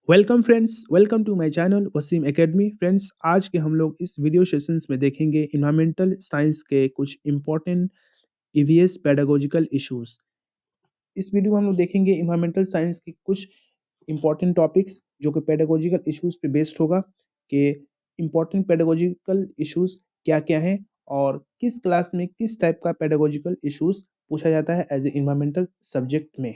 Welcome friends, welcome to my channel Waseem academy. Friends, आज के हम लोग इस वीडियो सेशंस में देखेंगे इन्वायरमेंटल साइंस के कुछ इंपॉर्टेंट ईवीएस पेडागोजिकल इश्यूज। इस वीडियो में हम लोग देखेंगे इन्वायरमेंटल साइंस के कुछ इंपॉर्टेंट टॉपिक्स जो कि पेडागोजिकल इश्यूज पे बेस्ड होगा कि इंपॉर्टेंट पेडागोजिकल इश्यूज क्या क्या हैं और किस क्लास में किस टाइप का पेडागोजिकल इश्यूज पूछा जाता है एज ए इन्वायरमेंटल सब्जेक्ट में।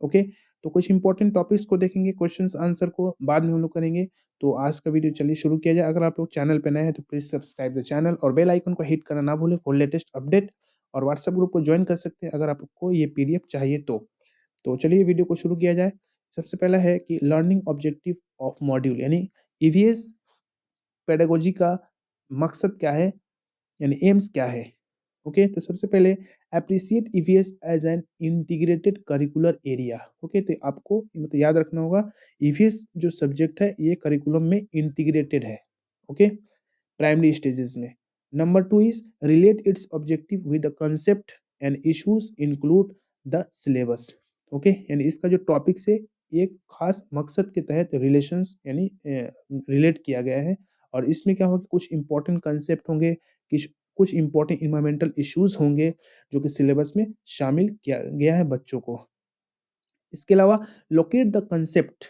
ओके, तो कुछ इंपॉर्टेंट टॉपिक्स को देखेंगे, क्वेश्चंस आंसर को बाद में हम लोग करेंगे। तो आज का वीडियो चलिए शुरू किया जाए। अगर आप लोग चैनल पे नए हैं तो प्लीज सब्सक्राइब द चैनल और बेल आइकन को हिट करना ना भूलें फॉर लेटेस्ट अपडेट, और व्हाट्सएप ग्रुप को ज्वाइन कर सकते हैं अगर आपको ये पीडीएफ चाहिए तो चलिए वीडियो को शुरू किया जाए। सबसे पहला है कि लर्निंग ऑब्जेक्टिव ऑफ मॉड्यूल, यानी ईवीएस पेडागोजी का मकसद क्या है, यानी एम्स क्या है। ओके, तो सबसे पहले appreciate EVS as an integrated curricular area. Okay, तो आपको मतलब याद रखना होगा ईवीएस जो सब्जेक्ट है ये करिकुलम में इंटीग्रेटेड है। ओके, प्राइमरी स्टेजेस में। Number 2 is relate it's objective with the concept and issues include the syllabus. Okay, यानी इसका जो टॉपिक से एक खास मकसद के तहत रिलेशंस यानी रिलेट किया गया है, और इसमें क्या होगा, कुछ इंपॉर्टेंट कंसेप्ट होंगे, कुछ इंपॉर्टेंट इन्वायरमेंटल इश्यूज होंगे जो कि सिलेबस में शामिल किया गया है बच्चों को। इसके अलावा locate the concept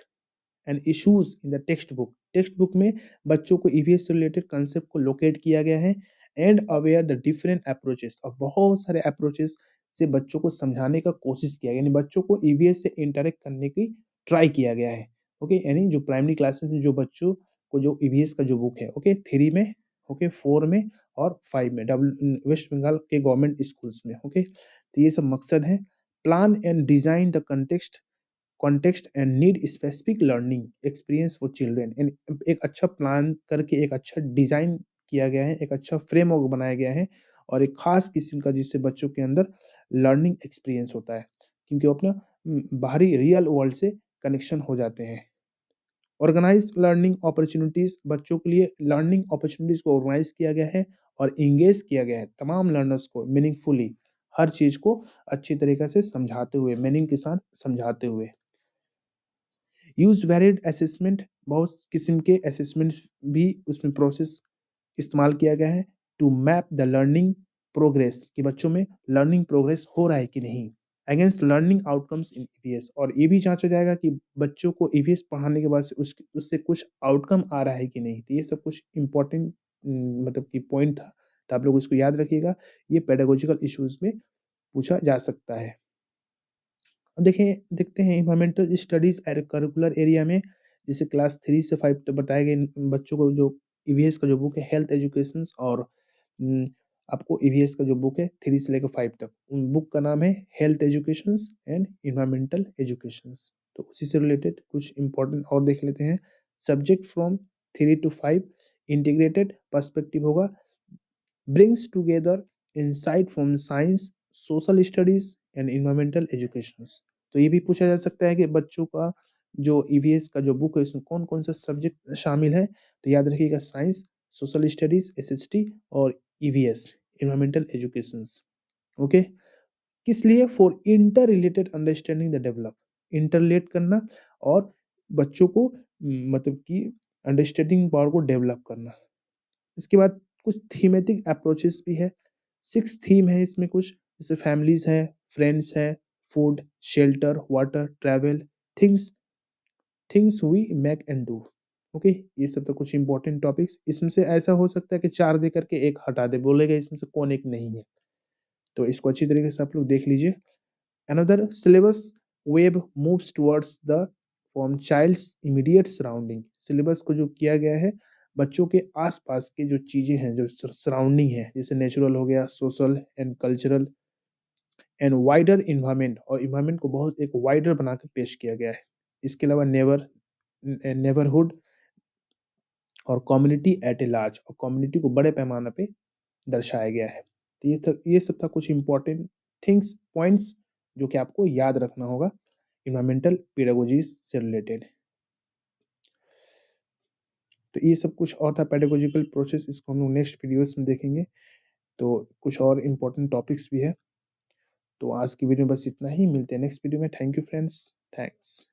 and issues in the text book. Text book में बच्चों को ईवीएस से रिलेटेड कंसेप्ट को लोकेट किया गया है and aware the different approaches, और बहुत सारे अप्रोचेस से बच्चों को समझाने का कोशिश किया गया, यानी बच्चों को ईवीएस से इंटरेक्ट करने की ट्राई किया गया है। ओके, यानी जो प्राइमरी क्लासेस में जो बच्चों को जो ईवीएस का जो बुक है, ओके 3 में, ओके 4 में और 5 में वेस्ट बंगाल के गवर्नमेंट स्कूल्स में। ओके, तो ये सब मकसद है। Plan and design the context and need specific learning experience for children। एक अच्छा प्लान करके एक अच्छा डिजाइन किया गया है, एक अच्छा फ्रेमवर्क बनाया गया है और एक खास किस्म का जिससे बच्चों के अंदर लर्निंग एक्सपीरियंस होता है, क्योंकि वो अपना बाहरी रियल वर्ल्ड से कनेक्शन हो जाते हैं। ऑर्गेनाइज लर्निंग अपॉर्चुनिटीज, बच्चों के लिए लर्निंग अपॉर्चुनिटीज को ऑर्गेनाइज किया गया है और इंगेज किया गया है तमाम लर्नर्स को मीनिंगफुली, हर चीज को अच्छी तरीके से समझाते हुए, मीनिंग के साथ समझाते हुए। यूज वैलिड असेसमेंट, बहुत किस्म के असेसमेंट भी उसमें प्रोसेस इस्तेमाल किया गया है to map the learning progress, कि बच्चों में लर्निंग प्रोग्रेस हो रहा है कि नहीं, against learning outcomes in EVS, और ये भी जांचा जाएगा कि बच्चों को ईवीएस पढ़ाने के बाद से उससे कुछ आउटकम आ रहा है कि नहीं। तो ये सब कुछ इंपॉर्टेंट मतलब कि पॉइंट था, तो आप लोग इसको याद रखिएगा, ये पेडागोजिकल इश्यूज में पूछा जा सकता है। देखते हैं इन्वायरमेंटल स्टडीज करिकुलर एरिया में, जैसे क्लास 3 से 5 तक बताए गए बच्चों को जो ईवीएस का जो बुक है हेल्थ एजुकेशन, और आपको ईवीएस का जो बुक है 3 से लेकर 5 तक, उन बुक का नाम है health education and environmental education. तो उसी से रिलेटेड कुछ इंपॉर्टेंट और देख लेते हैं। Subject from 3 to 5 integrated perspective होगा, brings together insight from science, social studies and environmental education। तो ये भी पूछा जा सकता है कि बच्चों का जो ईवीएस का जो बुक है इसमें कौन कौन सा सब्जेक्ट शामिल है, तो याद रखिएगा साइंस, सोशल स्टडीज एसएसटी और ईवीएस इन्वायरमेंटल एजुकेशन। ओके, किस लिए, for inter related understanding the develop, interrelate करना और बच्चों को मतलब कि अंडरस्टैंडिंग पावर को डेवलप करना। इसके बाद कुछ थीमेटिक अप्रोचेस भी है, 6 थीम है इसमें कुछ, जैसे फैमिलीज है, फ्रेंड्स है, food, shelter, water, travel, things things we make and do. Okay, ये सब तो कुछ इंपॉर्टेंट टॉपिक्स। इसमें से ऐसा हो सकता है कि 4 दे करके एक हटा दे, बोलेगा इसमें से कौन एक नहीं है, तो इसको अच्छी तरीके से आप लोग देख लीजिए। Another syllabus web moves towards the from child's immediate surrounding, syllabus को जो किया गया है बच्चों के आसपास के जो चीजें हैं, जो सराउंडिंग है, जैसे नेचुरल हो गया, social and cultural and wider environment, और इन्वायरमेंट को बहुत एक वाइडर बना के पेश किया गया है। इसके अलावा नेबरहुड और कम्युनिटी एट ए लार्ज, और कम्युनिटी को बड़े पैमाने पे दर्शाया गया है। तो ये सब था कुछ इंपॉर्टेंट थिंग्स, पॉइंट्स जो कि आपको याद रखना होगा इन्वायरमेंटल पेडागोजीज से रिलेटेड। तो ये सब कुछ और था पेडागोजिकल प्रोसेस, इसको हम लोग नेक्स्ट वीडियोस में देखेंगे। तो कुछ और इम्पोर्टेंट टॉपिक्स भी है। तो आज की वीडियो में बस इतना ही, मिलते हैं नेक्स्ट वीडियो में। Thank you friends, thanks.